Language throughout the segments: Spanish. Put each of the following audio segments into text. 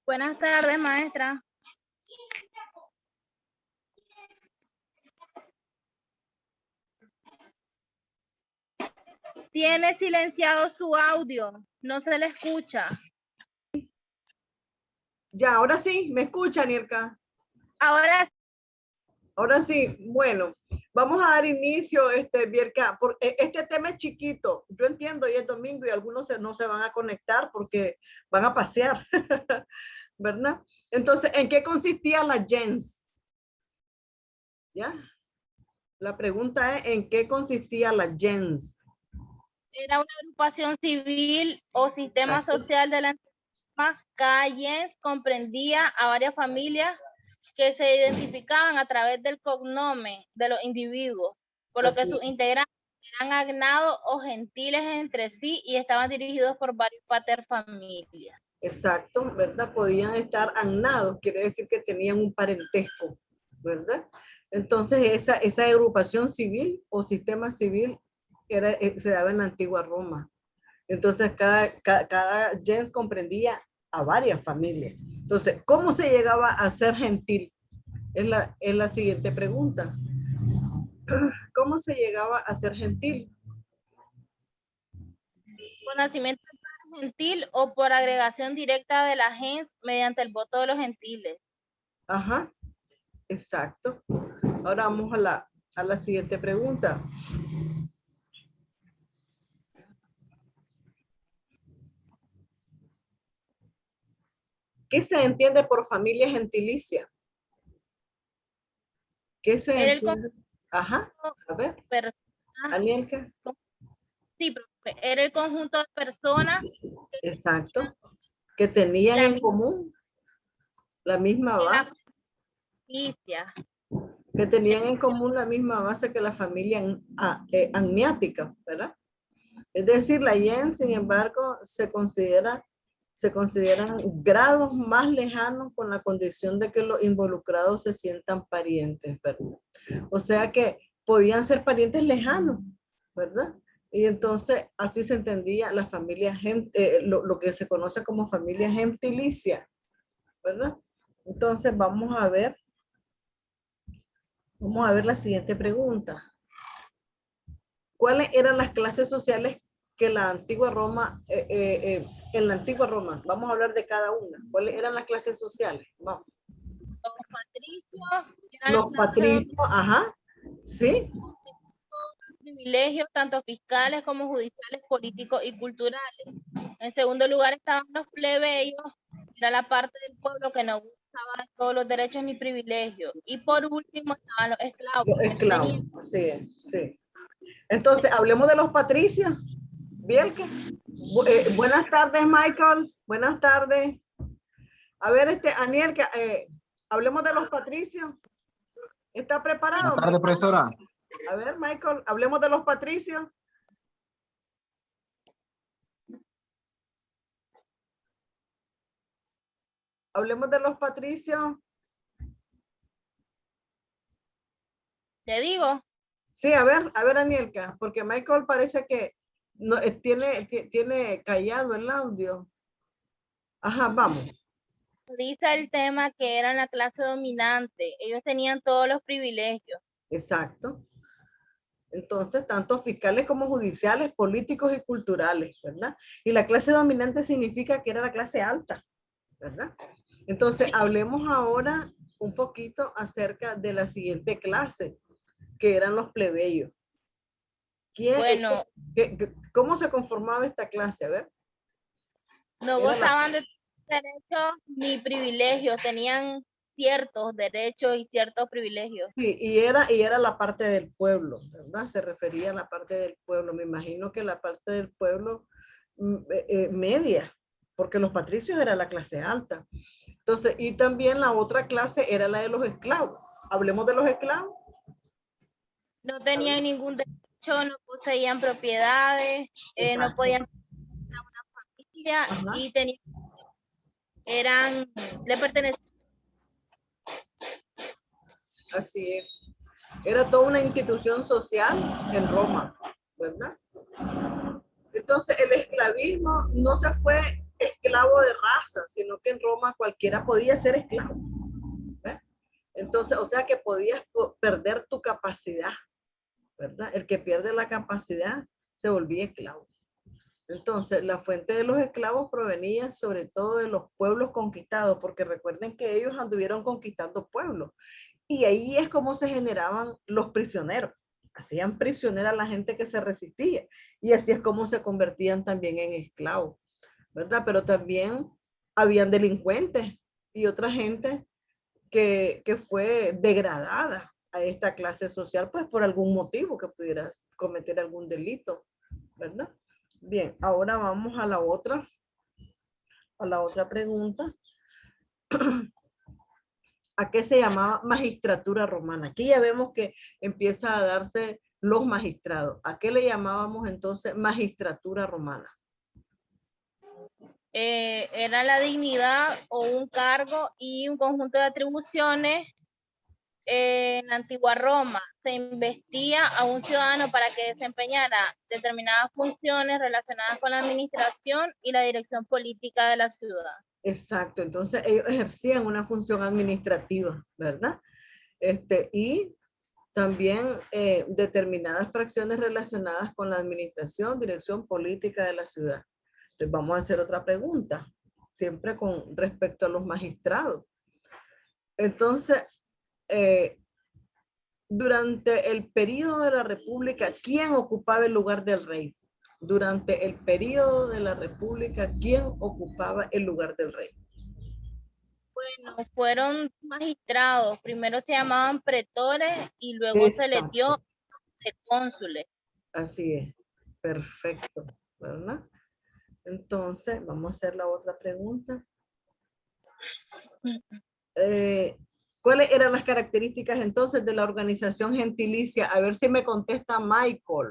Buenas tardes, maestra. Tiene silenciado su audio, no se le escucha. Ya, ahora sí, ¿me escucha, Nierka? Ahora sí, bueno, vamos a dar inicio, Bierka, porque este tema es chiquito. Yo entiendo, y es domingo y algunos no se van a conectar porque van a pasear, ¿verdad? Entonces, ¿en qué consistía la gens? ¿Ya? La pregunta es, ¿en qué consistía la gens? era una agrupación civil o sistema Exacto. social de la calle, comprendía a varias familias que se identificaban a través del cognomen de los individuos, por lo que sus integrantes eran agnados o gentiles entre sí y estaban dirigidos por varios paterfamilias. Exacto, ¿verdad? Podían estar agnados, quiere decir que tenían un parentesco, ¿verdad? Entonces esa agrupación civil o sistema civil se daba en la antigua Roma. Entonces cada gens comprendía a varias familias. Entonces, ¿cómo se llegaba a ser gentil? Es la siguiente pregunta. ¿Cómo se llegaba a ser gentil? Por nacimiento gentil o por agregación directa de la gens mediante el voto de los gentiles. Ajá, exacto. Ahora vamos a la siguiente pregunta. ¿Qué se entiende por familia gentilicia? ¿Qué se entiende? Ajá, a ver, Anielka. Sí, profe, era el conjunto de personas. Exacto, que tenían en común la misma base. Que tenían en común la misma base que la familia agniática, ¿verdad? Es decir, la gens, sin embargo, se consideran grados más lejanos con la condición de que los involucrados se sientan parientes, ¿verdad? O sea que podían ser parientes lejanos, ¿verdad? Y entonces así se entendía la familia, lo que se conoce como familia gentilicia, ¿verdad? Entonces vamos a ver la siguiente pregunta. ¿Cuáles eran las clases sociales que la antigua Roma, en la antigua Roma? Vamos a hablar de cada una. ¿Cuáles eran las clases sociales? Vamos. Los patricios, ajá, sí. Privilegios tanto fiscales como judiciales, políticos y culturales. En segundo lugar estaban los plebeyos, era la parte del pueblo que no gozaba de todos los derechos ni privilegios. Y por último estaban los esclavos. Los esclavos, sí. Entonces, hablemos de los patricios. Bien, buenas tardes, Michael. Buenas tardes. A ver, Aniel, hablemos de los patricios. ¿Está preparado? Buenas tardes, profesora. A ver, Michael, hablemos de los patricios. Hablemos de los patricios. ¿Te digo? Sí, a ver, Anielka, porque Michael parece que no, tiene callado el audio. Ajá, vamos. Dice el tema que eran la clase dominante. Ellos tenían todos los privilegios. Exacto. Entonces, tanto fiscales como judiciales, políticos y culturales, ¿verdad? Y la clase dominante significa que era la clase alta, ¿verdad? Entonces, hablemos ahora un poquito acerca de la siguiente clase, que eran los plebeyos. Bueno, ¿cómo se conformaba esta clase? A ver. No gozaban de derechos ni privilegios, tenían ciertos derechos y ciertos privilegios. Sí, y era la parte del pueblo, ¿verdad? Se refería a la parte del pueblo. Me imagino que la parte del pueblo media, porque los patricios era la clase alta. Entonces, y también la otra clase era la de los esclavos. Hablemos de los esclavos. No tenían ningún derecho, no poseían propiedades, no podían tener una familia y le pertenecían. Así es. Era toda una institución social en Roma, ¿verdad? Entonces el esclavismo no se fue esclavo de raza, sino que en Roma cualquiera podía ser esclavo. ¿Ve? Entonces, o sea que podías perder tu capacidad, ¿verdad? El que pierde la capacidad se volvía esclavo. Entonces, la fuente de los esclavos provenía sobre todo de los pueblos conquistados, porque recuerden que ellos anduvieron conquistando pueblos. Y ahí es como se generaban los prisioneros. Hacían prisionera a la gente que se resistía. Y así es como se convertían también en esclavos, ¿verdad? Pero también habían delincuentes y otra gente que fue degradada a esta clase social, pues por algún motivo que pudieras cometer algún delito, ¿verdad? Bien, ahora vamos a la otra pregunta. ¿A qué se llamaba magistratura romana? Aquí ya vemos que empieza a darse los magistrados. ¿A qué le llamábamos entonces magistratura romana? Era la dignidad o un cargo y un conjunto de atribuciones. En la antigua Roma se investia a un ciudadano para que desempeñara determinadas funciones relacionadas con la administración y la dirección política de la ciudad. Exacto, entonces ellos ejercían una función administrativa, ¿verdad? Y también determinadas fracciones relacionadas con la administración, dirección política de la ciudad. Entonces vamos a hacer otra pregunta, siempre con respecto a los magistrados. Entonces, durante el periodo de la República, ¿quién ocupaba el lugar del rey? Durante el periodo de la República, ¿quién ocupaba el lugar del rey? Bueno, fueron magistrados. Primero se llamaban pretores y luego se les dio de cónsules. Así es. Perfecto, ¿verdad? Entonces, vamos a hacer la otra pregunta. ¿Cuáles eran las características entonces de la organización gentilicia? A ver si me contesta Michael,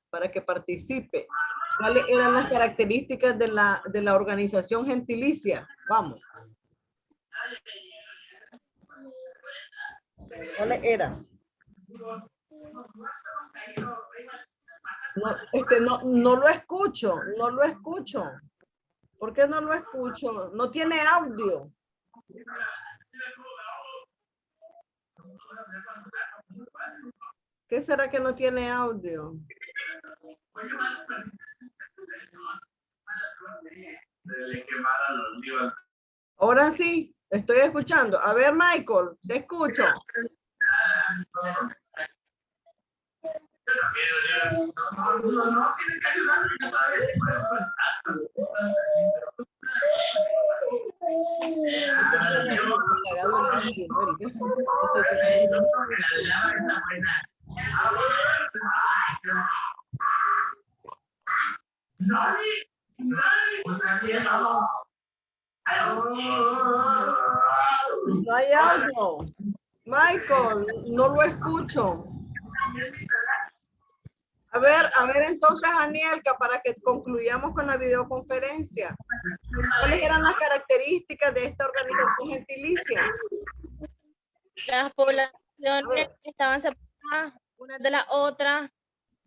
para que participe. ¿Cuáles eran las características de la organización gentilicia? Vamos. ¿Cuáles eran? No lo escucho, no lo escucho. ¿Por qué no lo escucho? No tiene audio. ¿Qué será que no tiene audio? Ahora sí, estoy escuchando. A ver, Michael, te escucho. No hay audio. Michael, no lo escucho. A ver entonces, Anielka, para que concluyamos con la videoconferencia. ¿Cuáles eran las características de esta organización gentilicia? Las poblaciones estaban separadas unas de las otras.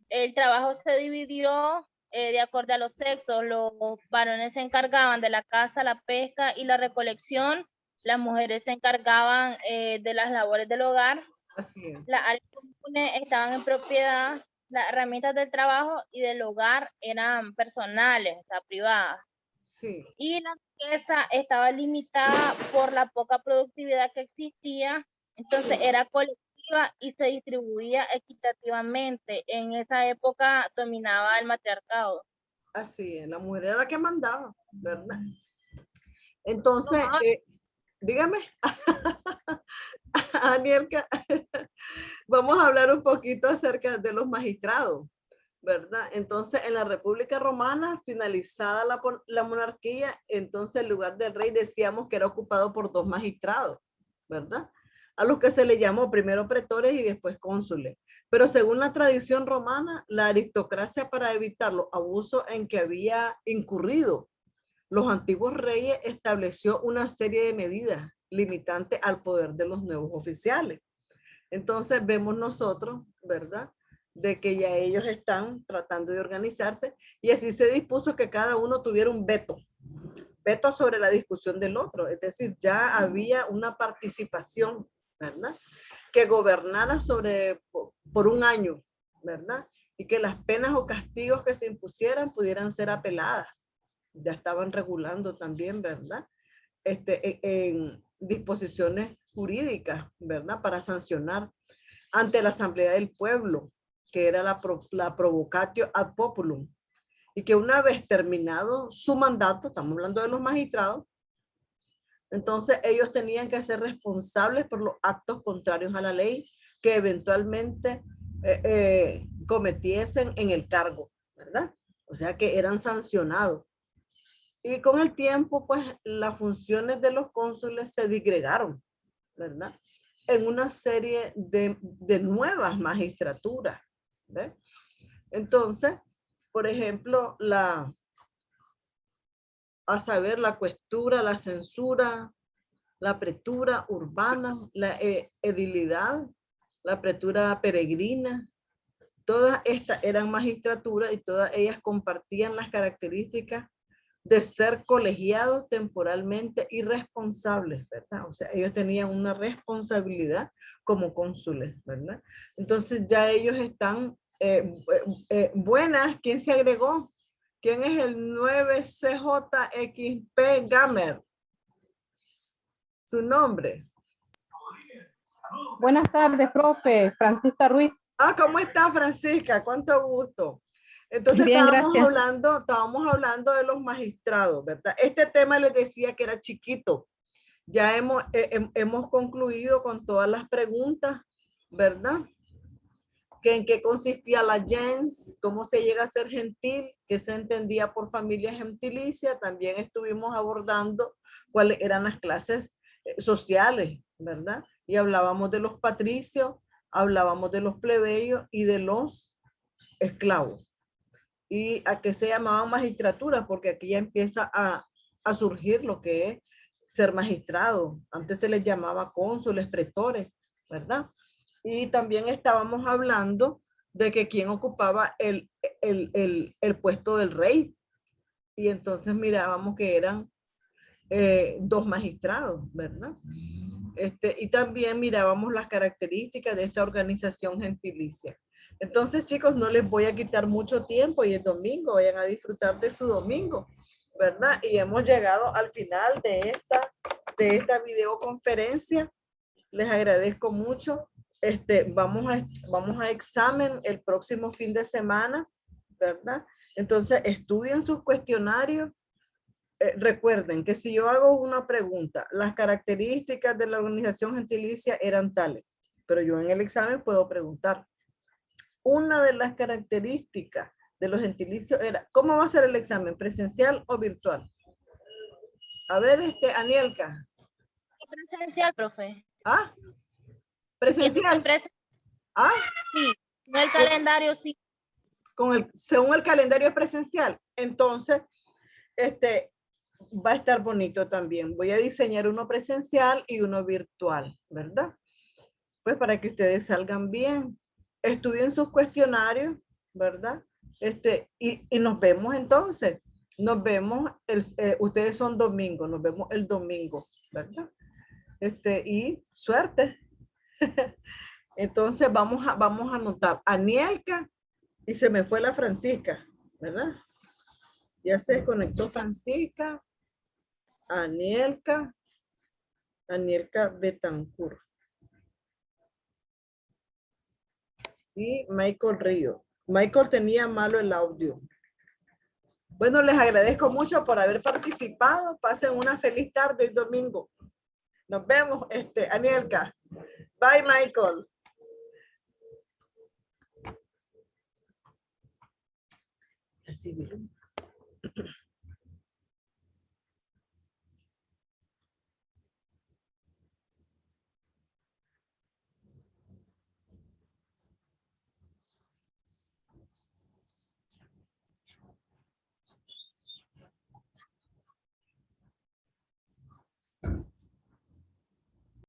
El trabajo se dividió de acuerdo a los sexos. Los varones se encargaban de la caza, la pesca y la recolección. Las mujeres se encargaban de las labores del hogar. Así es. Las áreas comunes estaban en propiedad. Las herramientas del trabajo y del hogar eran personales, o sea, privadas. Sí. Y la riqueza estaba limitada por la poca productividad que existía, entonces sí, era colectiva y se distribuía equitativamente. En esa época dominaba el matriarcado. Así es, la mujer era la que mandaba, ¿verdad? Entonces, dígame, Anielka, vamos a hablar un poquito acerca de los magistrados, ¿verdad? Entonces, en la República Romana, finalizada la monarquía, entonces el lugar del rey decíamos que era ocupado por 2 magistrados, ¿verdad? A los que se le llamó primero pretores y después cónsules. Pero según la tradición romana, la aristocracia, para evitar los abusos en que había incurrido los antiguos reyes, estableció una serie de medidas limitantes al poder de los nuevos oficiales. Entonces vemos nosotros, ¿verdad?, de que ya ellos están tratando de organizarse y así se dispuso que cada uno tuviera un veto, veto sobre la discusión del otro. Es decir, ya había una participación, ¿verdad? Que gobernara por un año, ¿verdad? Y que las penas o castigos que se impusieran pudieran ser apeladas. Ya estaban regulando también, ¿verdad? En disposiciones jurídicas, ¿verdad? Para sancionar ante la Asamblea del Pueblo, que era la provocatio ad populum, y que una vez terminado su mandato, estamos hablando de los magistrados, entonces ellos tenían que ser responsables por los actos contrarios a la ley que eventualmente cometiesen en el cargo, ¿verdad? O sea que eran sancionados. Y con el tiempo, pues, las funciones de los cónsules se disgregaron, ¿verdad? En una serie de nuevas magistraturas, ¿ves? Entonces, por ejemplo, a saber, la cuestura, la censura, la pretura urbana, la edilidad, la pretura peregrina, todas estas eran magistraturas y todas ellas compartían las características de ser colegiados temporalmente y responsables, ¿verdad? O sea, ellos tenían una responsabilidad como cónsules, ¿verdad? Entonces ya ellos están buenas. ¿Quién se agregó? ¿Quién es el 9CJXP Gamer? Su nombre. Buenas tardes, profe. Francisca Ruiz. Ah, ¿cómo está, Francisca? Cuánto gusto. Entonces Bien, gracias. estábamos hablando de los magistrados, ¿verdad? Este tema les decía que era chiquito. Ya hemos concluido con todas las preguntas, ¿verdad? Que en qué consistía la gens, cómo se llega a ser gentil, qué se entendía por familia gentilicia. También estuvimos abordando cuáles eran las clases sociales, ¿verdad? Y hablábamos de los patricios, hablábamos de los plebeyos y de los esclavos. ¿Y a qué se llamaban magistraturas? Porque aquí ya empieza a surgir lo que es ser magistrado. Antes se les llamaba cónsules, pretores, ¿verdad? Y también estábamos hablando de que quién ocupaba el puesto del rey. Y entonces mirábamos que eran dos magistrados, ¿verdad? Y también mirábamos las características de esta organización gentilicia. Entonces, chicos, no les voy a quitar mucho tiempo y el domingo vayan a disfrutar de su domingo, ¿verdad? Y hemos llegado al final de esta videoconferencia. Les agradezco mucho. Vamos a examen el próximo fin de semana, ¿verdad? Entonces, estudien sus cuestionarios. Recuerden que si yo hago una pregunta, las características de la organización gentilicia eran tales, pero yo en el examen puedo preguntar. Una de las características de los gentilicios era, ¿cómo va a ser el examen? ¿Presencial o virtual? A ver, Anielka. Presencial, profe. ¿Ah? ¿Presencial? ¿Ah? Sí, en el calendario sí. Según el calendario es presencial. Entonces, va a estar bonito también. Voy a diseñar uno presencial y uno virtual, ¿verdad? Pues para que ustedes salgan bien. Estudien sus cuestionarios, ¿verdad? Y nos vemos entonces. Nos vemos, ustedes son domingo, nos vemos el domingo, ¿verdad? Y suerte. Entonces vamos a anotar Anielka y se me fue la Francisca, ¿verdad? Ya se desconectó Francisca, Anielka Betancourt y Michael Río. Michael tenía malo el audio. Bueno, les agradezco mucho por haber participado. Pasen una feliz tarde y domingo. Nos vemos, Anielka. Bye, Michael. Así,